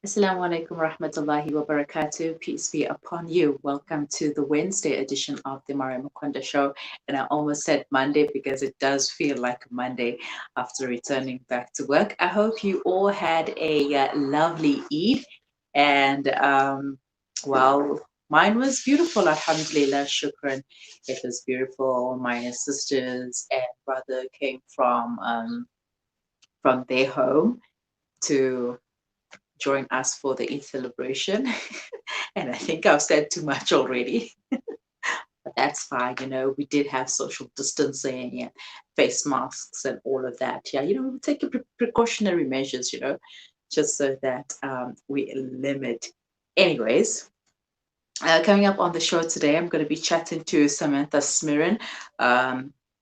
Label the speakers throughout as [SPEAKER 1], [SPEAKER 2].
[SPEAKER 1] Assalamu alaikum rahmatullahi wa barakatuh. Peace be upon you. Welcome to the Wednesday edition of the Maryam Mkwanda show. And I almost said Monday because it does feel like Monday after returning back to work. I hope you all had a lovely Eid. And well, mine was beautiful. Alhamdulillah, shukran. It was beautiful. My sisters and brother came from their home to join us for the Eid celebration. And I think I've said too much already, but that's fine. You know, we did have social distancing and face masks and all of that. Yeah, you know, we take precautionary measures, you know, just so that we limit. Anyways, coming up on the show today, I'm going to be chatting to Samantha Smirin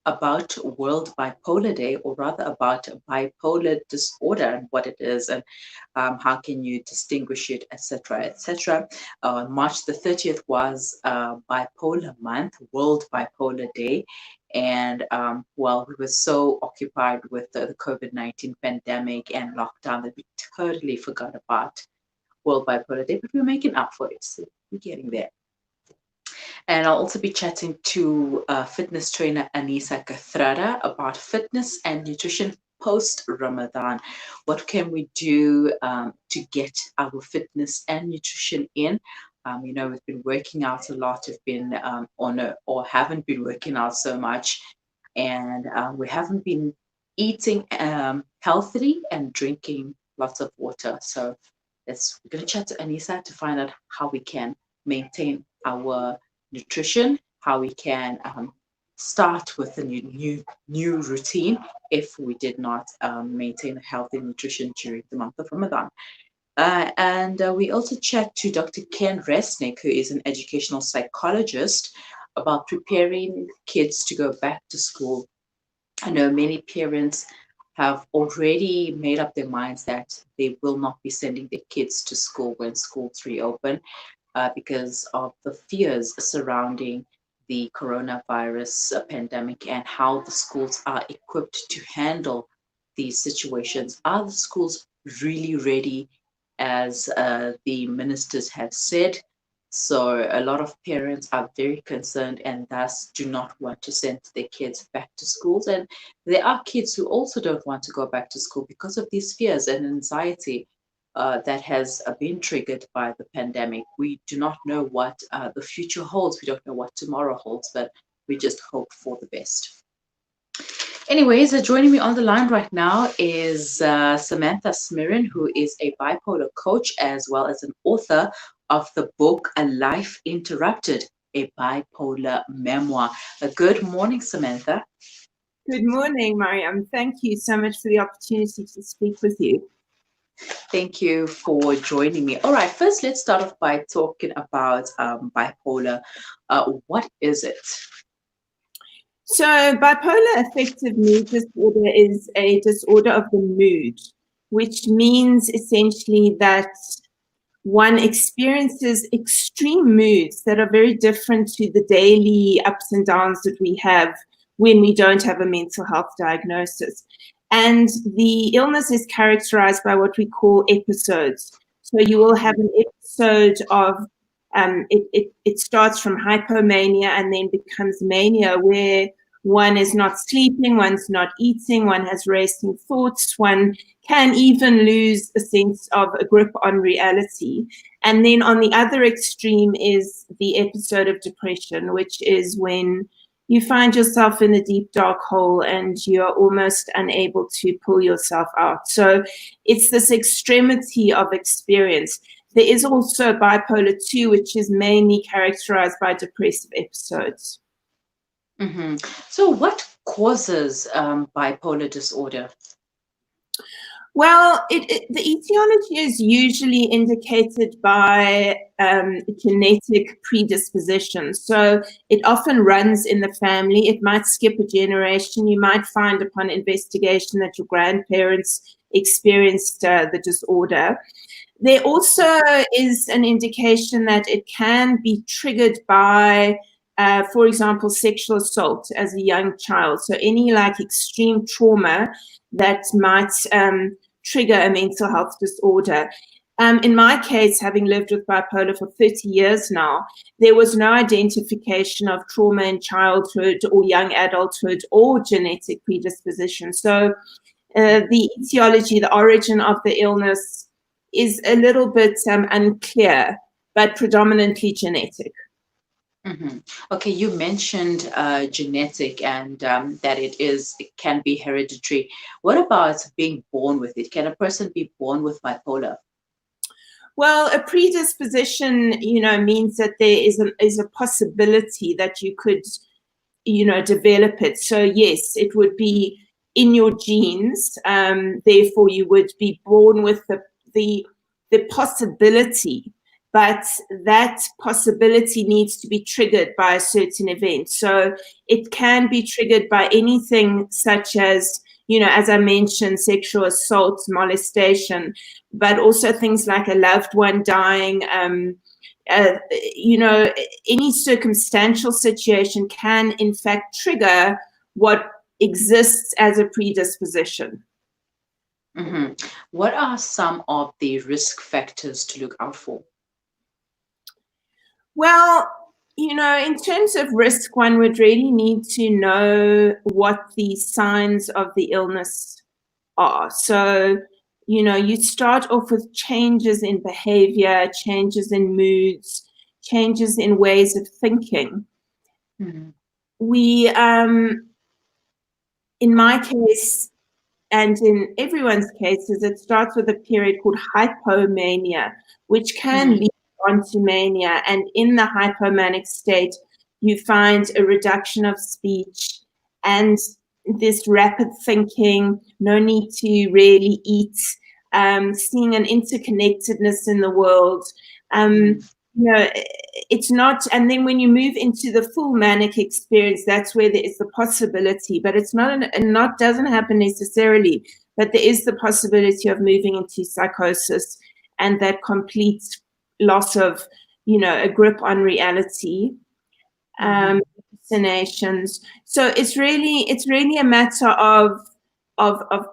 [SPEAKER 1] about World Bipolar Day, or rather about bipolar disorder and what it is, and how can you distinguish it, etc., etc. March the 30th was Bipolar Month, World Bipolar Day, and well, we were so occupied with the COVID-19 pandemic and lockdown that we totally forgot about World Bipolar Day, but we're making up for it, so we're getting there. And I'll also be chatting to fitness trainer Anisa Kathrada about fitness and nutrition post Ramadan. What can we do to get our fitness and nutrition in? You know, we've been working out a lot. We've been or haven't been working out so much, and we haven't been eating healthily and drinking lots of water. So we're going to chat to Anisa to find out how we can maintain our nutrition, how we can start with a new routine if we did not maintain a healthy nutrition during the month of Ramadan. And we also chat to Dr. Ken Resnick, who is an educational psychologist, about preparing kids to go back to school. I know many parents have already made up their minds that they will not be sending their kids to school when schools reopen. Because of the fears surrounding the coronavirus pandemic and how the schools are equipped to handle these situations. Are the schools really ready, as the ministers have said? So a lot of parents are very concerned and thus do not want to send their kids back to schools. And there are kids who also don't want to go back to school because of these fears and anxiety that has been triggered by the pandemic. We do not know what the future holds. We don't know what tomorrow holds, but we just hope for the best. Anyways, joining me on the line right now is Samantha Smirin, who is a bipolar coach as well as an author of the book A Life Interrupted, a bipolar memoir. Good morning, Samantha.
[SPEAKER 2] Good morning, Maryam. Thank you so much for the opportunity to speak with you.
[SPEAKER 1] Thank you for joining me. All right, first let's start off by talking about bipolar. What is it?
[SPEAKER 2] So bipolar affective mood disorder is a disorder of the mood, which means essentially that one experiences extreme moods that are very different to the daily ups and downs that we have when we don't have a mental health diagnosis. And the illness is characterized by what we call episodes. So you will have an episode of, it starts from hypomania and then becomes mania, where one is not sleeping, one's not eating, one has racing thoughts, one can even lose a sense of a grip on reality. And then on the other extreme is the episode of depression, which is when you find yourself in a deep, dark hole and you're almost unable to pull yourself out. So it's this extremity of experience. There is also bipolar 2, which is mainly characterized by depressive episodes.
[SPEAKER 1] Mm-hmm. So what causes bipolar disorder?
[SPEAKER 2] Well, the etiology is usually indicated by genetic predisposition. So it often runs in the family. It might skip a generation. You might find upon investigation that your grandparents experienced the disorder. There also is an indication that it can be triggered by for example, sexual assault as a young child. So any like extreme trauma that might trigger a mental health disorder. In my case, having lived with bipolar for 30 years now, there was no identification of trauma in childhood or young adulthood or genetic predisposition. So the etiology, the origin of the illness is a little bit unclear, but predominantly genetic.
[SPEAKER 1] Mm-hmm. Okay, you mentioned genetic and that it can be hereditary. What about being born with it? Can a person be born with bipolar?
[SPEAKER 2] Well, a predisposition, means that there is a possibility that you could, develop it. So yes, it would be in your genes. Therefore, you would be born with the possibility, but that possibility needs to be triggered by a certain event. So it can be triggered by anything such as, as I mentioned, sexual assault, molestation, but also things like a loved one dying. Any circumstantial situation can, in fact, trigger what exists as a predisposition.
[SPEAKER 1] Mm-hmm. What are some of the risk factors to look out for?
[SPEAKER 2] Well, in terms of risk, one would really need to know what the signs of the illness are. So, you start off with changes in behavior, changes in moods, changes in ways of thinking.
[SPEAKER 1] Mm-hmm.
[SPEAKER 2] We, in my case, and in everyone's cases, it starts with a period called hypomania, which can
[SPEAKER 1] Mm-hmm.
[SPEAKER 2] lead on to mania. And in the hypomanic state, you find a reduction of speech and this rapid thinking, no need to really eat, seeing an interconnectedness in the world.
[SPEAKER 1] Mm-hmm.
[SPEAKER 2] It's not, and then when you move into the full manic experience, that's where there is the possibility, but it's not doesn't happen necessarily, but there is the possibility of moving into psychosis and that complete loss of, a grip on reality, hallucinations. So it's really a matter of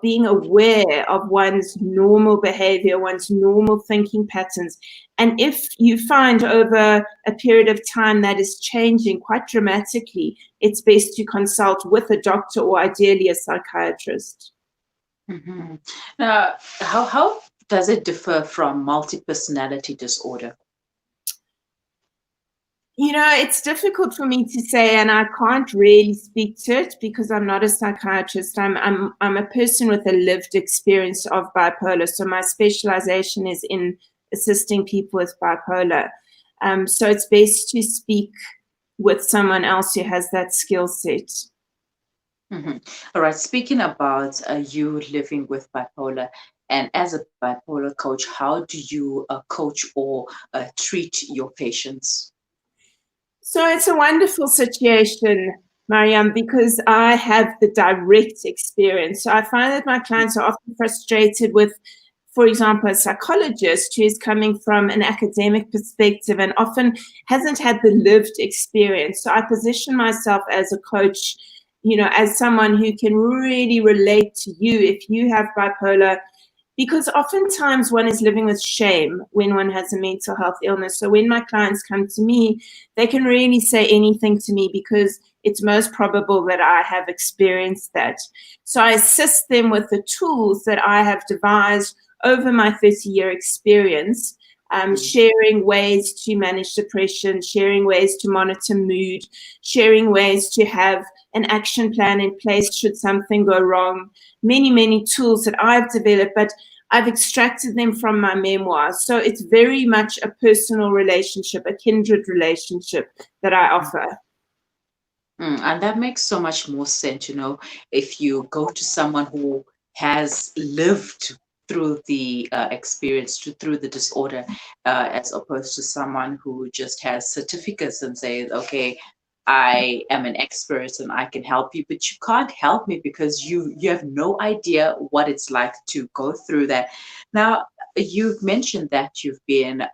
[SPEAKER 2] being aware of one's normal behavior, one's normal thinking patterns. And if you find over a period of time that is changing quite dramatically, it's best to consult with a doctor or ideally a psychiatrist.
[SPEAKER 1] Mm-hmm. Now, how does it differ from multi-personality disorder?
[SPEAKER 2] It's difficult for me to say, and I can't really speak to it because I'm not a psychiatrist. I'm a person with a lived experience of bipolar. So my specialization is in assisting people with bipolar. So it's best to speak with someone else who has that skill set.
[SPEAKER 1] Mm-hmm. All right. Speaking about you living with bipolar, and as a bipolar coach, how do you coach or treat your patients?
[SPEAKER 2] So it's a wonderful situation, Maryam, because I have the direct experience. So I find that my clients are often frustrated with, for example, a psychologist who is coming from an academic perspective and often hasn't had the lived experience. So I position myself as a coach, as someone who can really relate to you if you have bipolar, because oftentimes one is living with shame when one has a mental health illness. So when my clients come to me, they can really say anything to me because it's most probable that I have experienced that. So I assist them with the tools that I have devised over my 30-year experience, sharing ways to manage depression, sharing ways to monitor mood, sharing ways to have an action plan in place should something go wrong, many, many tools that I've developed, but I've extracted them from my memoirs. So it's very much a personal relationship, a kindred relationship that I offer.
[SPEAKER 1] And that makes so much more sense, if you go to someone who has lived through the experience, through the disorder, as opposed to someone who just has certificates and says, okay, I am an expert and I can help you, but you can't help me because you have no idea what it's like to go through that. Now, you've mentioned that you've been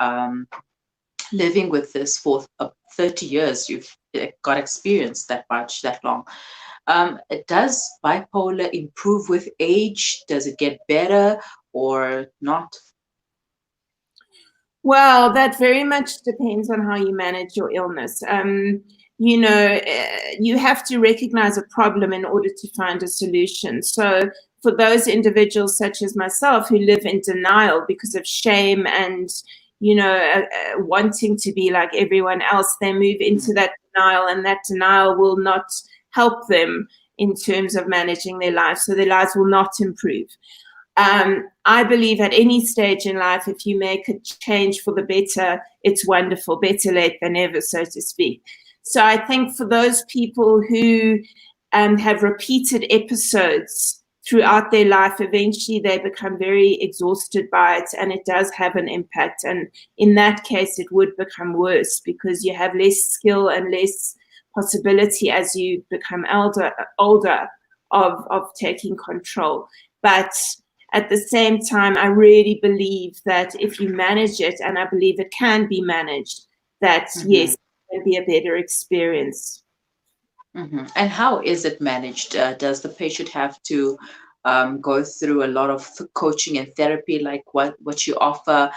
[SPEAKER 1] living with this for 30 years. got experience that much, that long. Does bipolar improve with age? Does it get better or not?
[SPEAKER 2] Well, that very much depends on how you manage your illness. You have to recognize a problem in order to find a solution. So, for those individuals such as myself who live in denial because of shame and, wanting to be like everyone else, they move into that denial, and that denial will not help them in terms of managing their lives. So, their lives will not improve. I believe at any stage in life, if you make a change for the better, it's wonderful, better late than never, so to speak. So I think for those people who have repeated episodes throughout their life, eventually they become very exhausted by it, and it does have an impact. And in that case, it would become worse because you have less skill and less possibility as you become older of taking control. But at the same time, I really believe that if you manage it, and I believe it can be managed, that yes, it can be a better experience.
[SPEAKER 1] And how is it managed? Does the patient have to go through a lot of coaching and therapy, like what you offer?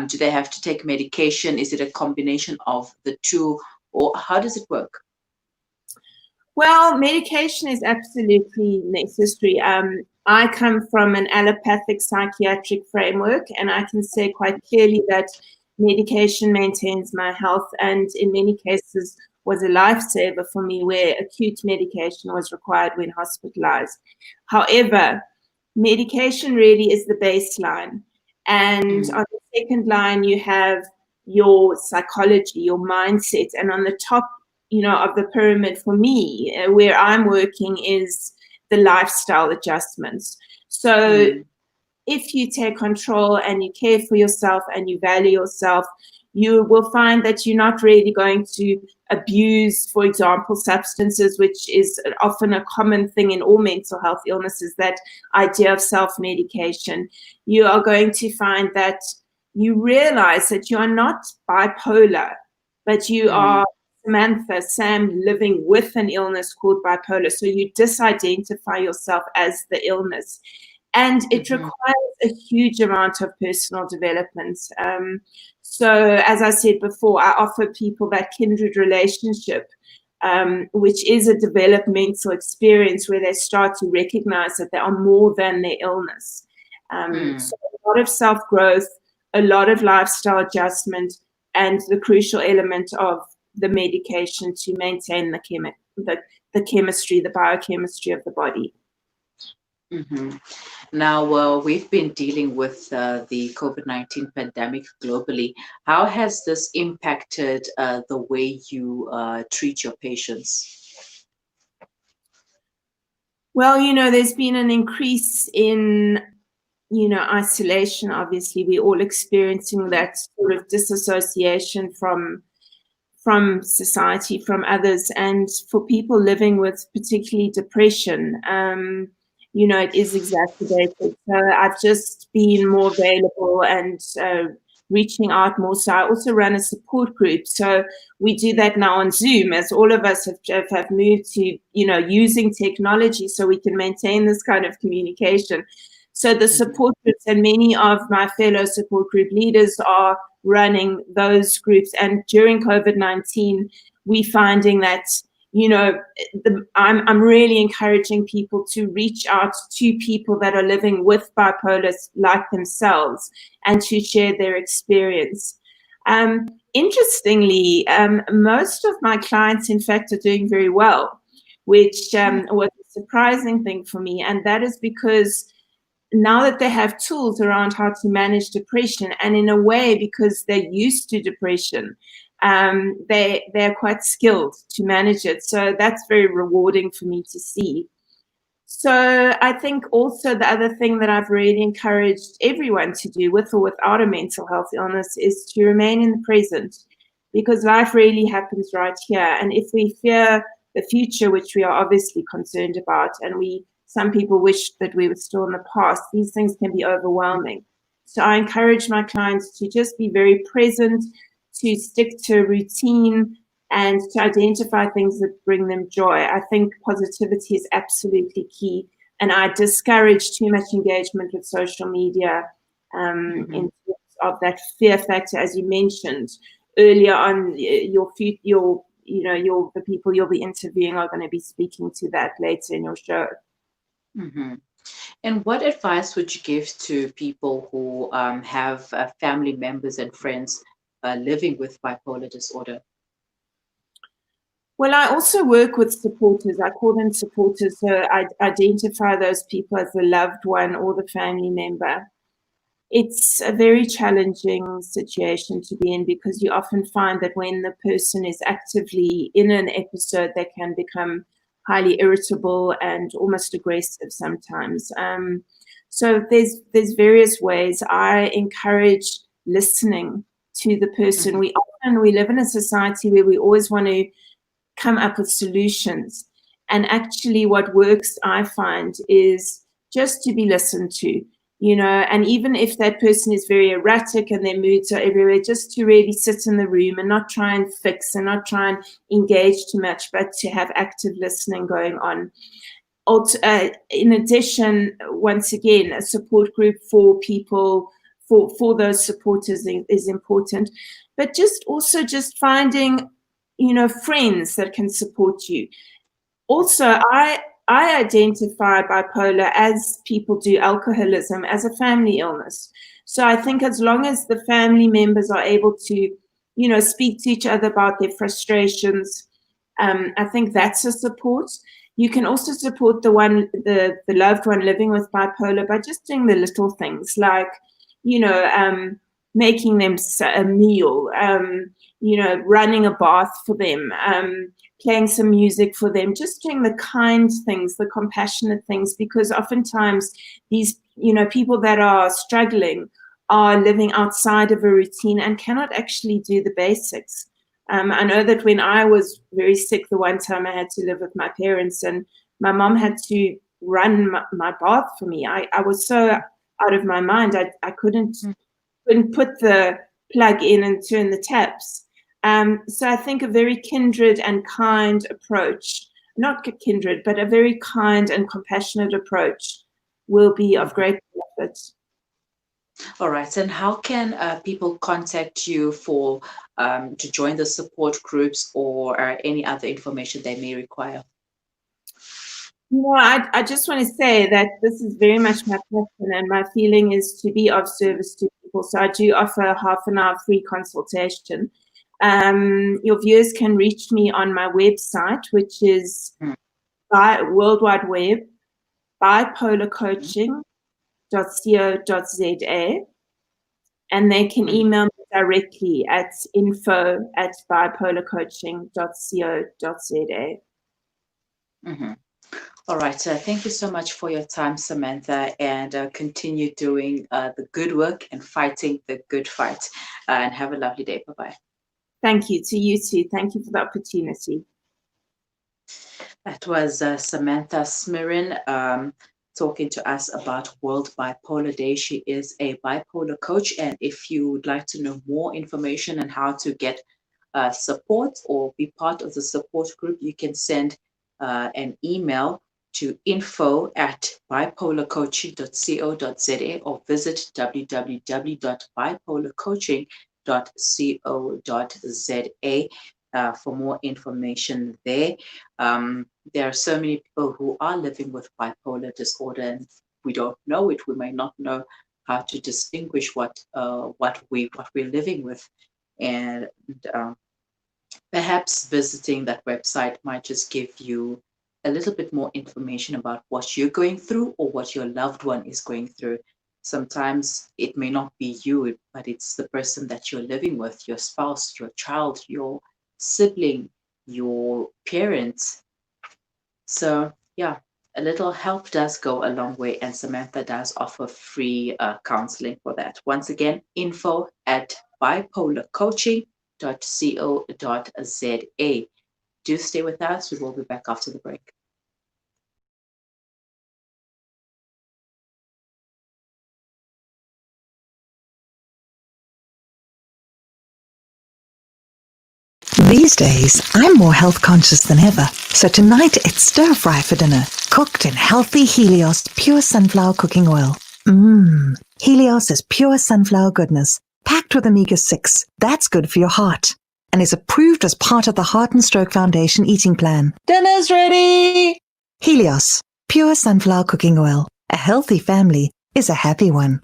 [SPEAKER 1] Do they have to take medication? Is it a combination of the two, or how does it work?
[SPEAKER 2] Well, medication is absolutely necessary. I come from an allopathic psychiatric framework, and I can say quite clearly that medication maintains my health, and in many cases was a lifesaver for me where acute medication was required when hospitalized. However, medication really is the baseline. And on the second line, you have your psychology, your mindset, and on the top of the pyramid for me, where I'm working, is the lifestyle adjustments. So if you take control and you care for yourself and you value yourself, you will find that you're not really going to abuse, for example, substances, which is often a common thing in all mental health illnesses, that idea of self-medication. You are going to find that you realize that you are not bipolar, but you are Samantha, Sam, living with an illness called bipolar. So you disidentify yourself as the illness. And it requires a huge amount of personal development. So as I said before, I offer people that kindred relationship, which is a developmental experience where they start to recognize that they are more than their illness. So a lot of self-growth, a lot of lifestyle adjustment, and the crucial element of the medication to maintain the chemistry, the biochemistry of the body.
[SPEAKER 1] Now, we've been dealing with the COVID-19 pandemic globally. How has this impacted the way you treat your patients?
[SPEAKER 2] Well, there's been an increase in, isolation. Obviously, we're all experiencing that sort of disassociation from society, from others. And for people living with particularly depression, it is exacerbated. So I've just been more available and reaching out more. So I also run a support group. So we do that now on Zoom, as all of us have moved to, using technology so we can maintain this kind of communication. So the support groups, and many of my fellow support group leaders are running those groups. And during COVID-19, we're finding that, I'm really encouraging people to reach out to people that are living with bipolar like themselves and to share their experience. Interestingly, most of my clients, in fact, are doing very well, which was a surprising thing for me. And that is because now that they have tools around how to manage depression, and in a way, because they're used to depression, they're quite skilled to manage it. So that's very rewarding for me to see. So I think also the other thing that I've really encouraged everyone to do, with or without a mental health illness, is to remain in the present, because life really happens right here. And if we fear the future, which we are obviously concerned about, and some people wish that we were still in the past, these things can be overwhelming. So I encourage my clients to just be very present, to stick to a routine, and to identify things that bring them joy. I think positivity is absolutely key. And I discourage too much engagement with social media in terms of that fear factor, as you mentioned earlier on. The people you'll be interviewing are going to be speaking to that later in your show.
[SPEAKER 1] Mm-hmm. And what advice would you give to people who have family members and friends living with bipolar disorder?
[SPEAKER 2] Well, I also work with supporters. I call them supporters. So I identify those people as the loved one or the family member. It's a very challenging situation to be in, because you often find that when the person is actively in an episode, they can become highly irritable and almost aggressive sometimes. So there's various ways. I encourage listening to the person. We live in a society where we always want to come up with solutions. And actually, what works, I find, is just to be listened to, and even if that person is very erratic and their moods are everywhere, just to really sit in the room and not try and fix and not try and engage too much, but to have active listening going on. In addition, once again, a support group for people, for those supporters is important, but just finding friends that can support you. Also, I identify bipolar, as people do alcoholism, as a family illness. So I think as long as the family members are able to speak to each other about their frustrations, I think that's a support. You can also support the loved one living with bipolar by just doing the little things, like making them a meal, running a bath for them, playing some music for them, just doing the kind things, the compassionate things, because oftentimes these, people that are struggling are living outside of a routine and cannot actually do the basics. I know that when I was very sick, the one time I had to live with my parents, and my mom had to run my bath for me. I was so out of my mind. I couldn't put the plug in and turn the taps. So I think a very kindred and kind approach, not kindred, but a very kind and compassionate approach will be of great benefit.
[SPEAKER 1] All right. And how can people contact you for to join the support groups or any other information they may require?
[SPEAKER 2] I just want to say that this is very much my passion, and my feeling is to be of service to people. So I do offer a half an hour free consultation. Your viewers can reach me on my website, which is by World Wide Web, bipolarcoaching.co.za, and they can email me directly at info@bipolarcoaching.co.za.
[SPEAKER 1] All right. Thank you so much for your time, Samantha, and continue doing the good work and fighting the good fight. And have a lovely day. Bye-bye.
[SPEAKER 2] Thank you. To you too. Thank you for the opportunity.
[SPEAKER 1] That was Samantha Smirin talking to us about World Bipolar Day. She is a bipolar coach. And if you would like to know more information on how to get support or be part of the support group, you can send an email to info@bipolarcoaching.co.za or visit www.bipolarcoaching.co.za for more information there. There are so many people who are living with bipolar disorder, and we don't know it. We may not know how to distinguish what we're living with, and perhaps visiting that website might just give you a little bit more information about what you're going through or what your loved one is going through. Sometimes it may not be you, but it's the person that you're living with, your spouse, your child, your sibling, your parents. So, yeah, a little help does go a long way, and Samantha does offer free counseling for that. Once again, info@bipolarcoaching.co.za. Do stay with us. We will be back after the break.
[SPEAKER 3] These days, I'm more health conscious than ever. So tonight it's stir fry for dinner, cooked in healthy Helios pure sunflower cooking oil. Helios is pure sunflower goodness, packed with omega-6. That's good for your heart, and is approved as part of the Heart and Stroke Foundation eating plan.
[SPEAKER 4] Dinner's ready!
[SPEAKER 3] Helios, pure sunflower cooking oil. A healthy family is a happy one.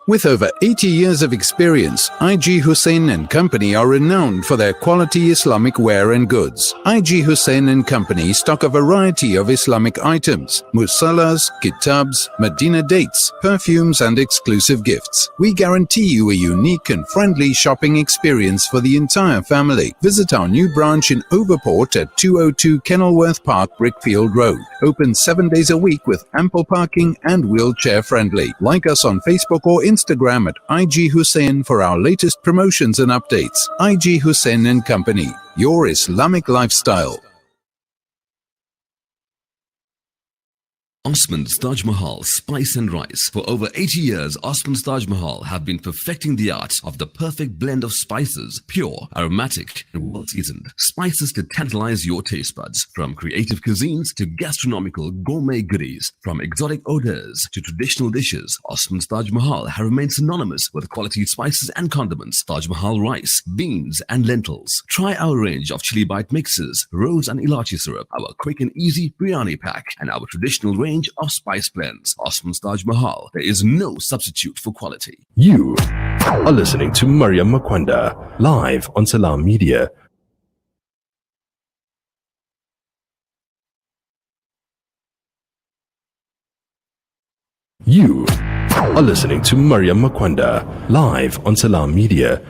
[SPEAKER 5] With over 80 years of experience, IG Hussein and Company are renowned for their quality Islamic wear and goods. IG Hussein and Company stock a variety of Islamic items, musallas, kitabs, Medina dates, perfumes and exclusive gifts. We guarantee you a unique and friendly shopping experience for the entire family. Visit our new branch in Overport at 202 Kenilworth Park, Brickfield Road. Open 7 days a week with ample parking and wheelchair friendly. Like us on Facebook or Instagram at IG Hussein for our latest promotions and updates. IG Hussein and Company, your Islamic lifestyle.
[SPEAKER 6] Osman's Taj Mahal Spice and Rice. For over 80 years, Osman's Taj Mahal have been perfecting the art of the perfect blend of spices, pure, aromatic, and well-seasoned. Spices to tantalize your taste buds. From creative cuisines to gastronomical gourmet goodies, from exotic odors to traditional dishes, Osman's Taj Mahal have remained synonymous with quality spices and condiments. Taj Mahal rice, beans, and lentils. Try our range of chili bite mixes, rose and ilachi syrup, our quick and easy biryani pack, and our traditional range of spice blends. Osman's Taj Mahal. There is no substitute for quality.
[SPEAKER 7] You are listening to Maryam Mkwanda live on Salam Media. You are listening to Maryam Mkwanda live on Salam Media.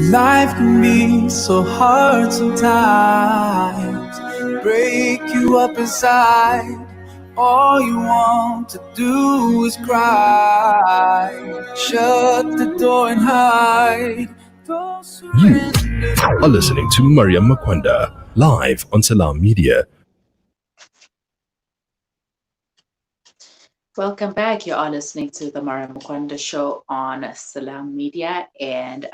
[SPEAKER 8] Life can be so hard sometimes, break you up inside. All you want to do is cry. Shut the door and hide.
[SPEAKER 7] You are listening to Maryam Mkwanda live on Salam Media.
[SPEAKER 1] Welcome back. You are listening to the Maryam Mkwanda show on Salam Media, and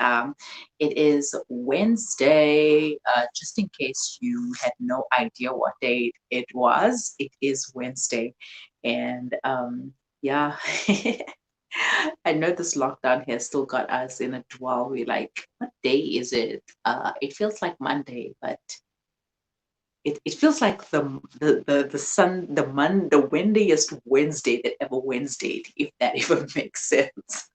[SPEAKER 1] it is Wednesday. Just in case you had no idea what day it was, it is Wednesday, and yeah, I know this lockdown has still got us in a dwell. We're like, what day is it? It feels like Monday, but it feels like the windiest Wednesday that ever Wednesdayed, if that even makes sense.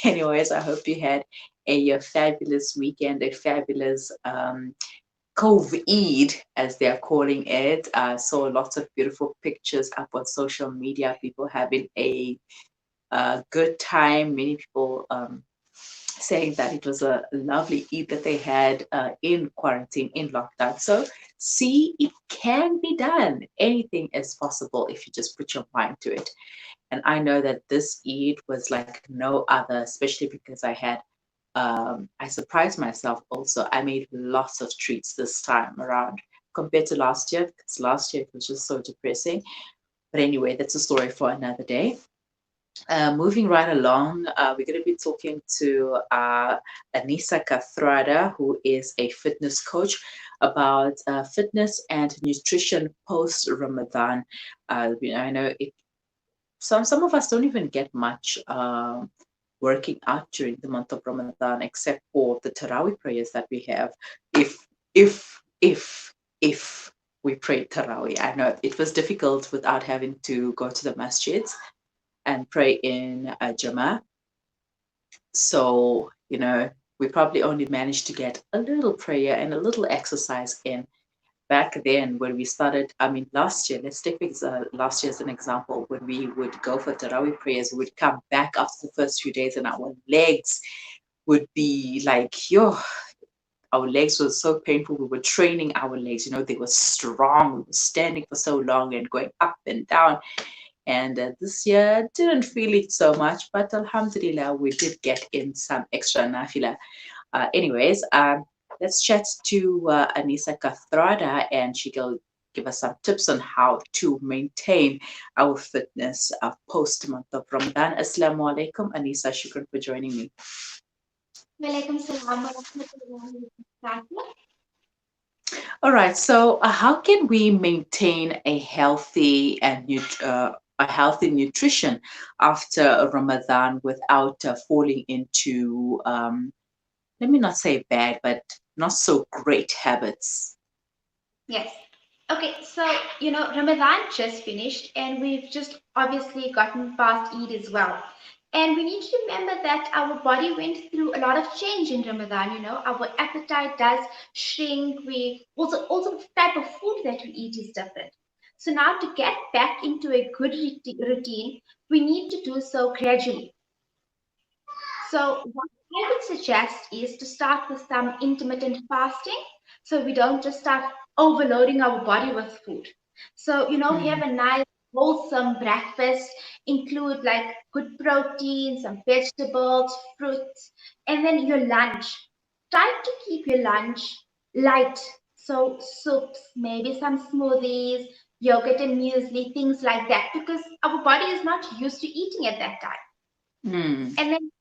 [SPEAKER 1] Anyways, I hope you had a fabulous weekend, a fabulous COVID, as they're calling it. I saw lots of beautiful pictures up on social media, people having a good time, many people saying that it was a lovely Eid that they had in quarantine, in lockdown. So see, it can be done. Anything is possible if you just put your mind to it. And I know that this Eid was like no other, especially because I had, I surprised myself also. I made lots of treats this time around compared to last year, because last year it was just so depressing. But anyway, that's a story for another day. Moving right along, we're going to be talking to Anissa Kathrada, who is a fitness coach, about fitness and nutrition post Ramadan. I know some of us don't even get much working out during the month of Ramadan, except for the Taraweeh prayers that we have. If we pray Taraweeh, I know it was difficult without having to go to the masjids and pray in Jama'ah. So, we probably only managed to get a little prayer and a little exercise in. Back then, when we started, last year, let's take last year as an example, when we would go for Taraweeh prayers, we would come back after the first few days and our legs would be like, our legs were so painful. We were training our legs, they were strong. We were standing for so long and going up and down. And this year didn't feel it so much, but alhamdulillah, we did get in some extra nafila. Anyways, let's chat to Anisa Kathrada, and she'll give us some tips on how to maintain our fitness post month of Ramadan. Assalamu alaikum, Anisa. Shukran for joining me.
[SPEAKER 9] Walaikum salam wa rahmatullahi wa barakatuh.
[SPEAKER 1] All right. So, how can we maintain a healthy and a healthy nutrition after Ramadan without falling into let me not say bad, but not so great habits?
[SPEAKER 9] Yes. Okay, so Ramadan just finished, and we've just obviously gotten past Eid as well. And we need to remember that our body went through a lot of change in Ramadan. Our appetite does shrink. We also the type of food that we eat is different. So now to get back into a good routine, we need to do so gradually. So what I would suggest is to start with some intermittent fasting, so we don't just start overloading our body with food. So, have a nice wholesome breakfast, include like good protein, some vegetables, fruits, and then your lunch. Try to keep your lunch light. So soups, maybe some smoothies, yogurt and muesli, things like that, because our body is not used to eating at that time.
[SPEAKER 1] Mm.
[SPEAKER 9] And then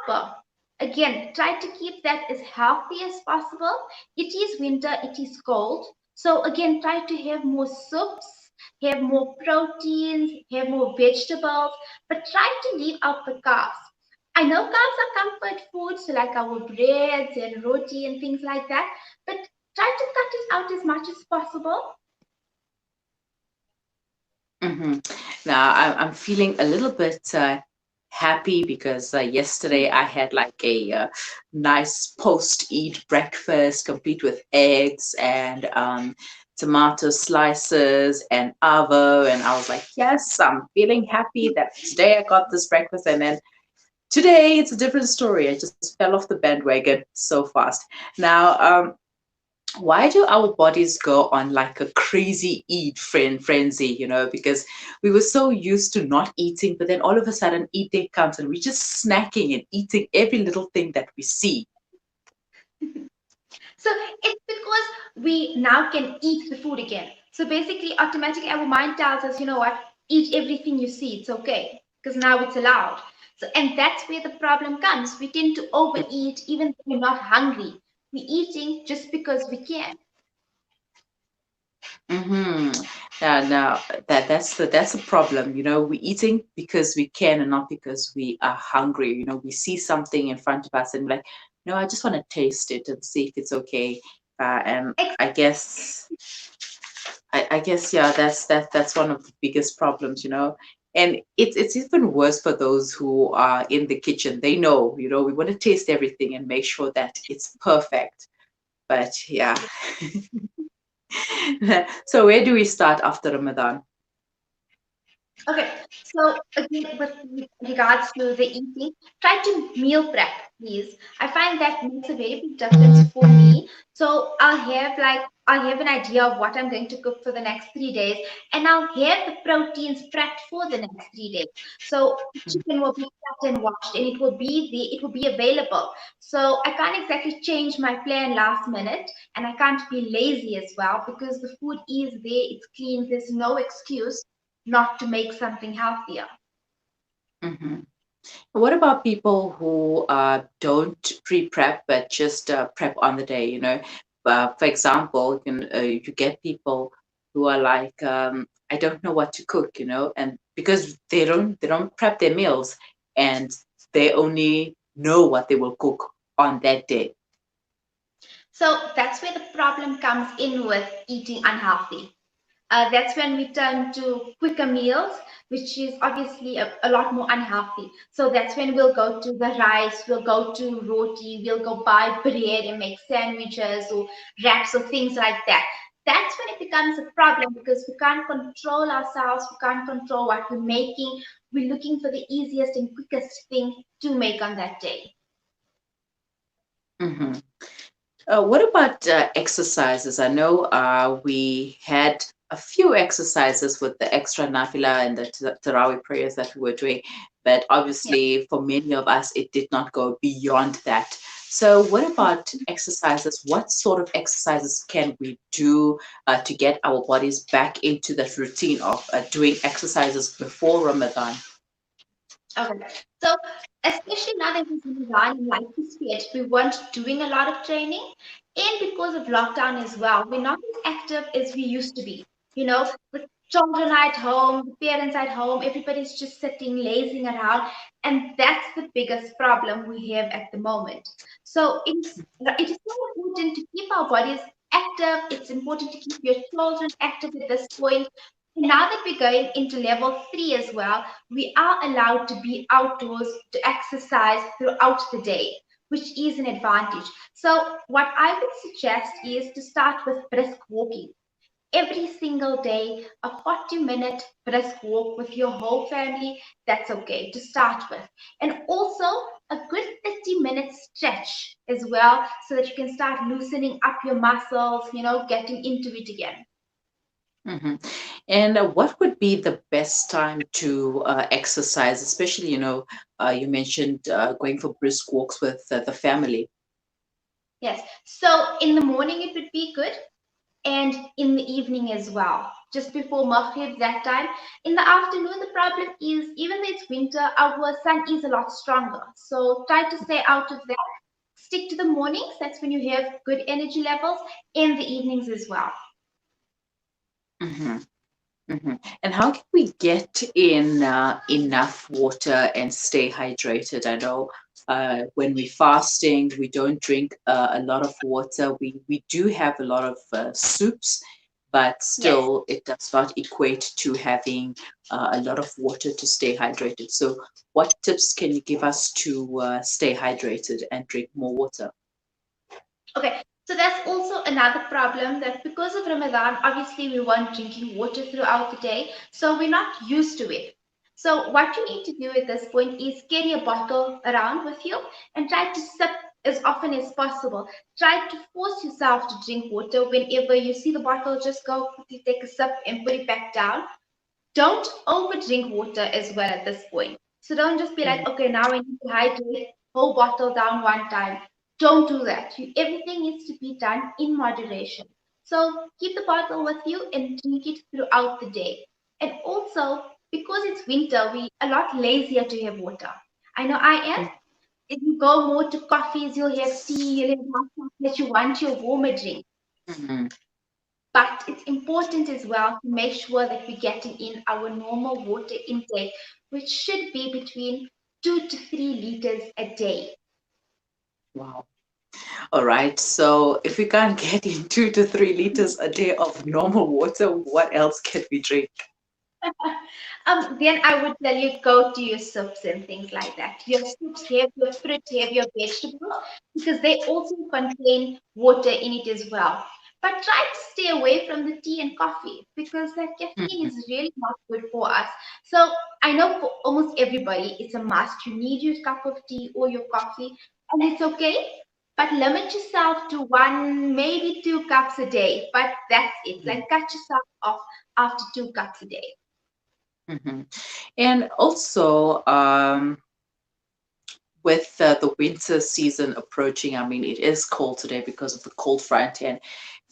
[SPEAKER 9] supper. Again, try to keep that as healthy as possible. It is winter, it is cold. So again, try to have more soups, have more proteins, have more vegetables, but try to leave out the carbs. I know carbs are comfort foods, so like our breads and roti and things like that, but try to cut it out as much as possible.
[SPEAKER 1] Now, I'm feeling a little bit happy because yesterday I had like a nice post-eat breakfast complete with eggs and tomato slices and avo, and I was like, yes, I'm feeling happy that today I got this breakfast. And then today it's a different story. I just fell off the bandwagon so fast. Now, why do our bodies go on like a crazy eat frenzy, because we were so used to not eating, but then all of a sudden eat day comes and we're just snacking and eating every little thing that we see.
[SPEAKER 9] So it's because we now can eat the food again. So basically, automatically, our mind tells us, you know what, eat everything you see. It's okay because now it's allowed. So, and that's where the problem comes. We tend to overeat even though we're not hungry. We're eating just because we can.
[SPEAKER 1] Now that's a problem. We're eating because we can and not because we are hungry. We see something in front of us and we're like, no, I just want to taste it and see if it's okay. And I guess, yeah, that's one of the biggest problems. And it's even worse for those who are in the kitchen. They know, we want to taste everything and make sure that it's perfect. But yeah. So where do we start after Ramadan?
[SPEAKER 9] Okay, so again, with regards to the eating, try to meal prep, please. I find that makes a very big difference for me. So I'll have an idea of what I'm going to cook for the next 3 days, and I'll have the proteins prepped for the next 3 days. So chicken will be cut and washed, and it will be available. So I can't exactly change my plan last minute, and I can't be lazy as well because the food is there, it's clean, there's no excuse not to make something healthier.
[SPEAKER 1] What about people who don't pre-prep but just prep on the day? For example, you get people who are like, I don't know what to cook, and because they don't prep their meals and they only know what they will cook on that day.
[SPEAKER 9] So that's where the problem comes in with eating unhealthy. That's when we turn to quicker meals, which is obviously a lot more unhealthy. So that's when we'll go to the rice, we'll go to roti, we'll go buy bread and make sandwiches or wraps or things like that. That's when it becomes a problem because we can't control ourselves, we can't control what we're making. We're looking for the easiest and quickest thing to make on that day.
[SPEAKER 1] What about exercises? I know we had a few exercises with the extra nafila and the Tarawih prayers that we were doing. But obviously, for many of us, it did not go beyond that. So, what about exercises? What sort of exercises can we do to get our bodies back into that routine of doing exercises before Ramadan?
[SPEAKER 9] Okay. So especially now that it's Ramadan, and like you said, we weren't doing a lot of training, and because of lockdown as well, we're not as active as we used to be. You know, with children at home, the parents at home, everybody's just sitting, lazing around, and that's the biggest problem we have at the moment. So it is so important to keep our bodies active. It's important to keep your children active at this point. Now that we're going into level 3 as well, we are allowed to be outdoors to exercise throughout the day, which is an advantage. So, what I would suggest is to start with brisk walking. Every single day, a 40-minute brisk walk with your whole family, that's okay to start with. And also a good 30-minute stretch as well, so that you can start loosening up your muscles, getting into it again.
[SPEAKER 1] Mm-hmm. And what would be the best time to exercise, especially, you mentioned going for brisk walks with the family.
[SPEAKER 9] Yes. So in the morning it would be good, and in the evening as well, just before Maghrib that time. In the afternoon, the problem is even though it's winter, our sun is a lot stronger. So try to stay out of that. Stick to the mornings. That's when you have good energy levels, and the evenings as well.
[SPEAKER 1] Mm-hmm. Mm-hmm. And how can we get in enough water and stay hydrated? I know when we're fasting, we don't drink a lot of water. We do have a lot of soups, but
[SPEAKER 9] Yes.
[SPEAKER 1] still, it does not equate to having a lot of water to stay hydrated. So, what tips can you give us to stay hydrated and drink more water?
[SPEAKER 9] Okay, so that's also another problem that because of Ramadan, obviously we weren't drinking water throughout the day, so we're not used to it. So what you need to do at this point is carry a bottle around with you and try to sip as often as possible. Try to force yourself to drink water whenever you see the bottle, just go quickly take a sip and put it back down. Don't over drink water as well at this point. So don't just be like, okay, now I need to hydrate, whole bottle down one time. Don't do that. Everything needs to be done in moderation. So keep the bottle with you and drink it throughout the day. And also, because it's winter, we a lot lazier to have water. I know I am. If you go more to coffees, you'll have tea, you'll have hot chocolate, you want your warmer drink.
[SPEAKER 1] Mm-hmm.
[SPEAKER 9] But it's important as well to make sure that we're getting in our normal water intake, which should be between 2 to 3 liters a day.
[SPEAKER 1] Wow. All right. So if we can't get in 2 to 3 liters a day of normal water, what else can we drink?
[SPEAKER 9] Then I would tell you go to your soups and things like that. Your soups have your fruit, have your vegetables, because they also contain water in it as well. But try to stay away from the tea and coffee because that caffeine
[SPEAKER 1] Mhm,
[SPEAKER 9] is really not good for us. So I know for almost everybody, it's a must. You need your cup of tea or your coffee, and it's okay. But limit yourself to 1, maybe 2 cups a day. But that's it.
[SPEAKER 1] mhm,
[SPEAKER 9] Like cut yourself off after 2 cups a day.
[SPEAKER 1] mhm. And also, with the winter season approaching, I mean, it is cold today because of the cold front, and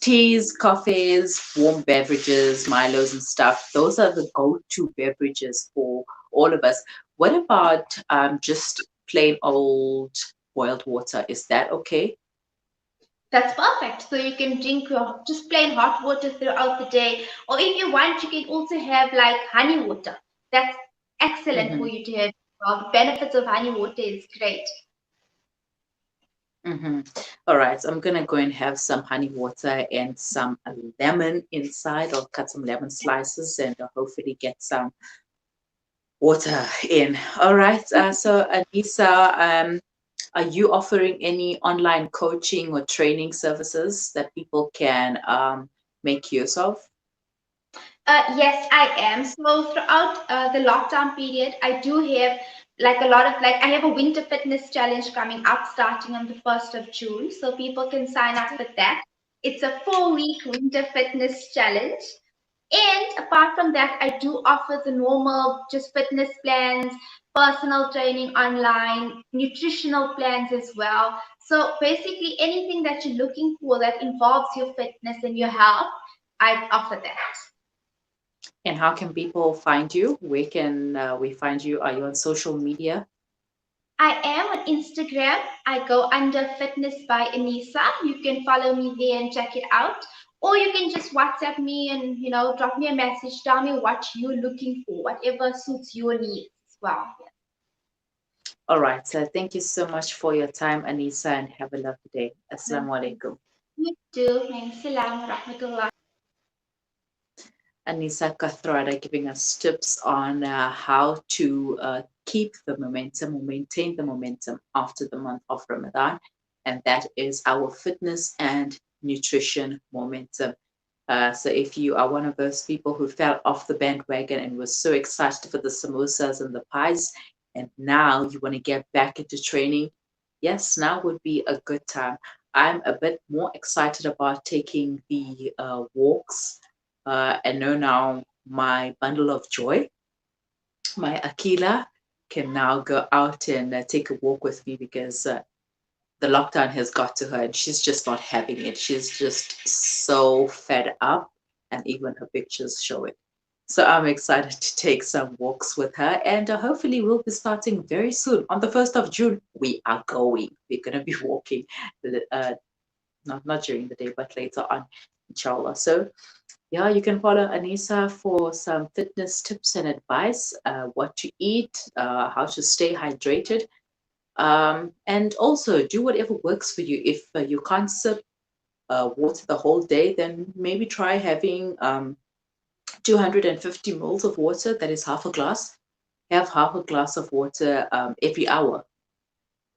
[SPEAKER 1] teas, coffees, warm beverages, Milos and stuff, those are the go-to beverages for all of us. What about just plain old boiled water? Is that okay?
[SPEAKER 9] That's perfect. So you can drink your just plain hot water throughout the day. Or if you want, you can also have like honey water. That's excellent for
[SPEAKER 1] Mm-hmm.
[SPEAKER 9] you to have. Well, the benefits of honey water is great.
[SPEAKER 1] Mm-hmm. All right, so I'm gonna go and have some honey water and some lemon inside. I'll cut some lemon slices and hopefully get some water in. All right, so Anissa, are you offering any online coaching or training services that people can make use of?
[SPEAKER 9] Yes, I am. So throughout the lockdown period, I do have like a lot of like I have a winter fitness challenge coming up starting on the 1st of June. So people can sign up for that. It's a 4-week winter fitness challenge. And apart from that, I do offer the normal just fitness plans, personal training online, nutritional plans as well. So basically anything that you're looking for that involves your fitness and your health, I offer that.
[SPEAKER 1] And how can people find you? Where can we find you? Are you on social media?
[SPEAKER 9] I am on Instagram. I go under Fitness by Anisa. You can follow me there and check it out. Or you can just WhatsApp me and drop me a message. Tell me what you're looking for, whatever suits your needs as well.
[SPEAKER 1] All right. So thank you so much for your time, Anisa, and have a lovely day. Assalamu alaikum.
[SPEAKER 9] You too. Thanks. Salam rahmatullah.
[SPEAKER 1] Anisa Kathrada giving us tips on how to keep the momentum or maintain the momentum after the month of Ramadan. And that is our fitness and nutrition momentum. So if you are one of those people who fell off the bandwagon and was so excited for the samosas and the pies, and now you want to get back into training, yes, now would be a good time. I'm a bit more excited about taking the walks. And know now my bundle of joy, my Akila, can now go out and take a walk with me because the lockdown has got to her and she's just not having it. She's just so fed up, and even her pictures show it. So I'm excited to take some walks with her, and hopefully we'll be starting very soon. On the 1st of June, we are going. We're going to be walking, not during the day, but later on, inshallah. So yeah, you can follow Anisa for some fitness tips and advice, what to eat, how to stay hydrated, and also do whatever works for you. If you can't sip water the whole day, then maybe try having 250 mils of water, that is half a glass. Have half a glass of water every hour,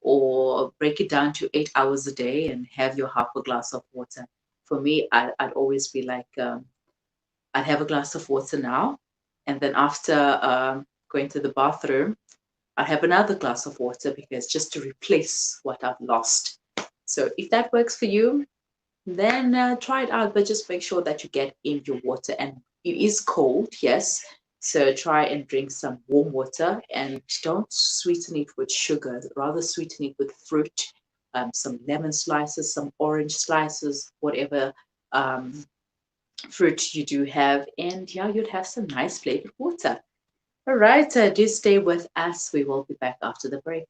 [SPEAKER 1] or break it down to 8 hours a day and have your half a glass of water. For me, I'd always be like, I'd have a glass of water now, and then after going to the bathroom, I'd have another glass of water because just to replace what I've lost. So if that works for you, then try it out, but just make sure that you get in your water. And it is cold, yes. So try and drink some warm water, and don't sweeten it with sugar. Rather sweeten it with fruit, some lemon slices, some orange slices, whatever fruit you do have, and yeah, you'd have some nice flavored water. All right, do stay with us. We will be back after the break.